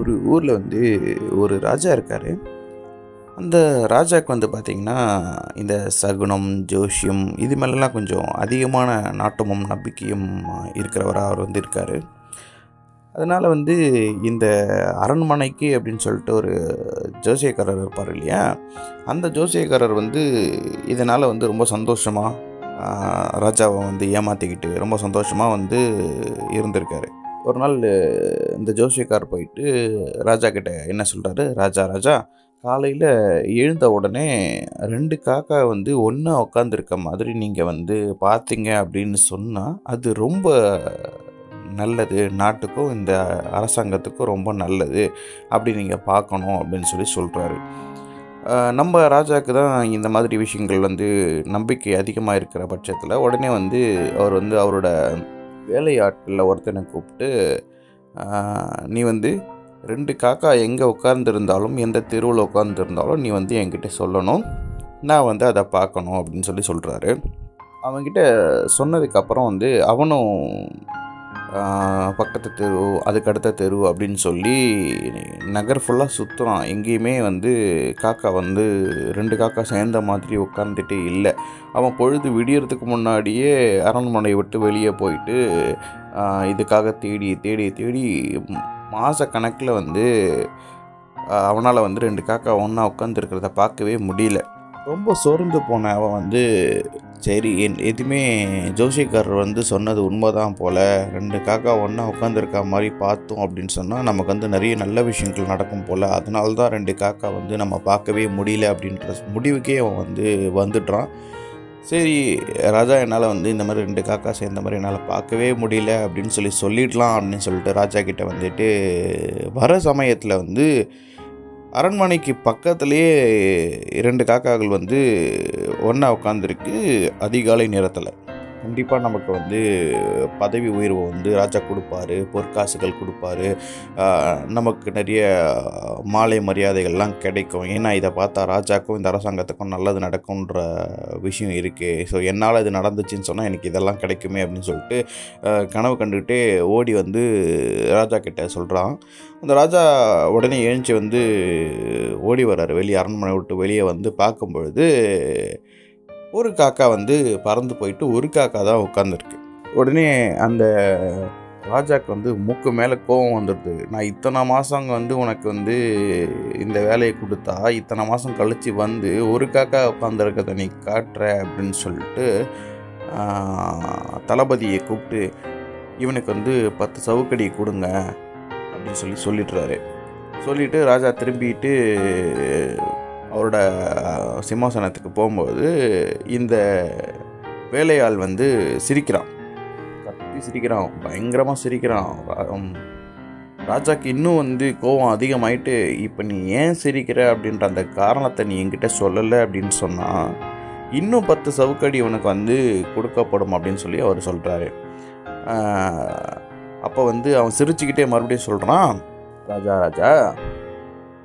ஒரு ஊரில் வந்து ஒரு ராஜா இருக்கார். அந்த ராஜாவுக்கு வந்து பார்த்திங்கன்னா இந்த சகுனம், ஜோஷியம் இது மேலெலாம் கொஞ்சம் அதிகமான நாட்டமும் நம்பிக்கையும் இருக்கிறவராக அவர் வந்து இருக்கார். அதனால் வந்து இந்த அரண்மனைக்கு அப்படின்னு சொல்லிட்டு ஒரு ஜோசியக்காரர் இருப்பார் இல்லையா, அந்த ஜோசியக்காரர் வந்து இதனால் வந்து ரொம்ப சந்தோஷமாக ராஜாவை வந்து ஏமாற்றிக்கிட்டு ரொம்ப சந்தோஷமாக வந்து இருந்திருக்காரு. ஒரு நாள் இந்த ஜோசியக்காரர் போயிட்டு ராஜா கிட்ட என்ன சொல்கிறாரு, ராஜா ராஜா காலையில் எழுந்த உடனே 2 காக்கா வந்து ஒன்றா உட்காந்துருக்க மாதிரி நீங்கள் வந்து பார்த்தீங்க அப்படின்னு சொன்னால் அது ரொம்ப நல்லது, நாட்டுக்கும் இந்த அரசாங்கத்துக்கும் ரொம்ப நல்லது, அப்படி நீங்கள் பார்க்கணும் அப்படின்னு சொல்கிறாரு. நம்ம ராஜாவுக்கு தான் இந்த மாதிரி விஷயங்கள் வந்து நம்பிக்கை அதிகமாக இருக்கிற பட்சத்தில் உடனே வந்து அவர் வந்து அவரோட வேலையாட்களில் ஒருத்தனை கூப்பிட்டு, நீ வந்து 2 காக்கா எங்கே உட்கார்ந்துருந்தாலும் எந்த தெருவில் உட்கார்ந்துருந்தாலும் நீ வந்து என்கிட்ட சொல்லணும், நான் வந்து அதை பார்க்கணும் அப்படின்னு சொல்கிறாரு. அவன்கிட்ட சொன்னதுக்கப்புறம் வந்து அவனும் பக்கத்து தெரு, அதுக்கு அடுத்த தெரு அப்படின்னு சொல்லி நகர் ஃபுல்லாக சுற்றுறான். எங்கேயுமே வந்து காக்கா வந்து 2 காக்கா சேர்ந்த மாதிரி உட்காந்துட்டே இல்லை. அவன் பொழுது விடியறதுக்கு முன்னாடியே அரண்மனையை விட்டு வெளியே போயிட்டு இதுக்காக தேடி தேடி தேடி மாதக்கணக்கில் வந்து அவனால் வந்து 2 காக்கா ஒன்றா உட்காந்துருக்கிறத பார்க்கவே முடியல. ரொம்ப சோர்ந்து போன அவன் வந்து சரி எதுவுமே ஜோசியக்காரர் வந்து சொன்னது உண்மைதான் போல், 2 காக்கா ஒன்றா உட்காந்துருக்க மாதிரி பார்த்தோம் அப்படின்னு சொன்னால் நமக்கு வந்து நிறைய நல்ல விஷயங்கள் நடக்கும் போல், அதனால தான் 2 காக்கா வந்து நம்ம பார்க்கவே முடியல அப்படின்ற முடிவுக்கே அவன் வந்து வந்துடுறான். சரி ராஜா, என்னால் வந்து இந்த மாதிரி 2 காக்கா சேர்ந்த மாதிரி என்னால் பார்க்கவே முடியல அப்படின்னு சொல்லிடலாம் அப்படின்னு சொல்லிட்டு ராஜா கிட்டே வந்துட்டு வர சமயத்தில் வந்து அரண்மனைக்கு பக்கத்துலேயே 2 காக்காக்கள் வந்து ஒன்றா உட்காந்துருக்கு அதிகாலை நேரத்தில். கண்டிப்பாக நமக்கு வந்து பதவி உயர்வு வந்து ராஜா கொடுப்பாரு, பொற்காசுகள் கொடுப்பாரு, நமக்கு நிறைய மாலை மரியாதைகள்லாம் கிடைக்கும். ஏன்னா இதை பார்த்தா ராஜாவுக்கும் இந்த அரசாங்கத்துக்கும் நல்லது நடக்கும்ன்ற விஷயம் இருக்குது. ஸோ என்னால் இது நடந்துச்சுன்னு சொன்னால் எனக்கு இதெல்லாம் கிடைக்குமே அப்படின்னு சொல்லிட்டு கனவு கண்டுக்கிட்டே ஓடி வந்து ராஜா கிட்ட சொல்கிறான். அந்த ராஜா உடனே எழுந்துச்சி வந்து ஓடி வர்றாரு, வெளியே அரண்மனை விட்டு வெளியே வந்து பார்க்கும்பொழுது ஒரு காக்கா வந்து பறந்து போயிட்டு ஒரு காக்கா தான் உட்காந்துருக்கு. உடனே அந்த ராஜாவுக்கு வந்து மூக்கு மேலே கோபம் வந்துடுது. நான் இத்தனை மாதம் வந்து உனக்கு வந்து இந்த வேலையை கொடுத்தா இத்தனை மாதம் கழித்து வந்து ஒரு காக்கா உட்காந்துருக்கதை நீ காட்டுற அப்படின்னு சொல்லிட்டு தளபதியை கூப்பிட்டு இவனுக்கு வந்து 10 சவுக்கடி கொடுங்க அப்படின்னு சொல்லிடுறாரு. சொல்லிவிட்டு ராஜா திரும்பிட்டு அவரோட சிம்மாசனத்துக்கு போகும்போது இந்த வேலையாள் வந்து சிரிக்கிறான், கத்தி சிரிக்கிறான், பயங்கரமாக சிரிக்கிறான். ராஜாக்கு இன்னும் வந்து கோபம் அதிகமாயிட்டு, இப்போ நீ ஏன் சிரிக்கிற அப்படின்ற அந்த காரணத்தை நீ என்கிட்ட சொல்லலை அப்படின்னு சொன்னால் இன்னும் 10 சவுக்கடி உனக்கு வந்து கொடுக்கப்படும் அப்படின்னு சொல்லி அவர் சொல்கிறாரு. அப்போ வந்து அவன் சிரிச்சுக்கிட்டே மறுபடியும் சொல்கிறான், ராஜா ராஜா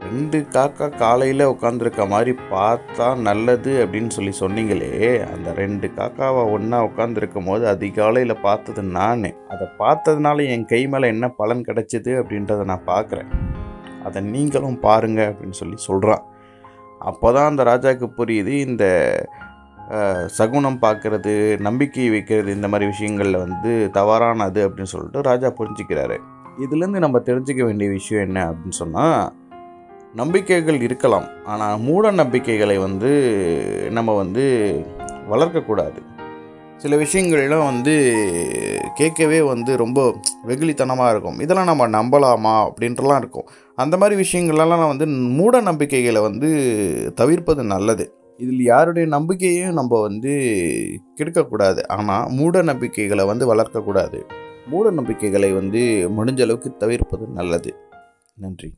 2 காக்கா காலையில் உட்காந்துருக்க மாதிரி பார்த்தா நல்லது அப்படின்னு சொன்னீங்களே, அந்த 2 காக்காவை ஒன்றா உட்காந்துருக்கும் போது அதிகாலையில் பார்த்தது நான், அதை பார்த்ததுனால என் கை மேலே என்ன பலன் கிடைச்சிது அப்படின்றத நான் பார்க்குறேன், அதை நீங்களும் பாருங்கள் அப்படின்னு சொல்கிறான். அப்போ தான் அந்த ராஜாவுக்கு புரியுது, இந்த சகுனம் பார்க்குறது, நம்பிக்கை வைக்கிறது, இந்த மாதிரி விஷயங்களில் வந்து தவறானது அப்படின்னு சொல்லிட்டு ராஜா புரிஞ்சுக்கிறாரு. இதுலேருந்து நம்ம தெரிஞ்சிக்க வேண்டிய விஷயம் என்ன அப்படின்னு சொன்னால், நம்பிக்கைகள் இருக்கலாம், ஆனால் மூட நம்பிக்கைகளை வந்து நம்ம வந்து வளர்க்கக்கூடாது. சில விஷயங்கள்லாம் வந்து கேட்கவே வந்து ரொம்ப வெகுளித்தனமாக இருக்கும், இதெல்லாம் நம்ம நம்பலாமா அப்படின்றலாம் இருக்கும். அந்த மாதிரி விஷயங்கள்லாம் வந்து மூட நம்பிக்கைகளை வந்து தவிர்ப்பது நல்லது. இதில் யாருடைய நம்பிக்கையும் நம்ம வந்து கெடுக்கக்கூடாது, ஆனால் மூட நம்பிக்கைகளை வந்து வளர்க்கக்கூடாது. மூட நம்பிக்கைகளை வந்து முடிஞ்ச அளவுக்கு தவிர்ப்பது நல்லது. நன்றி.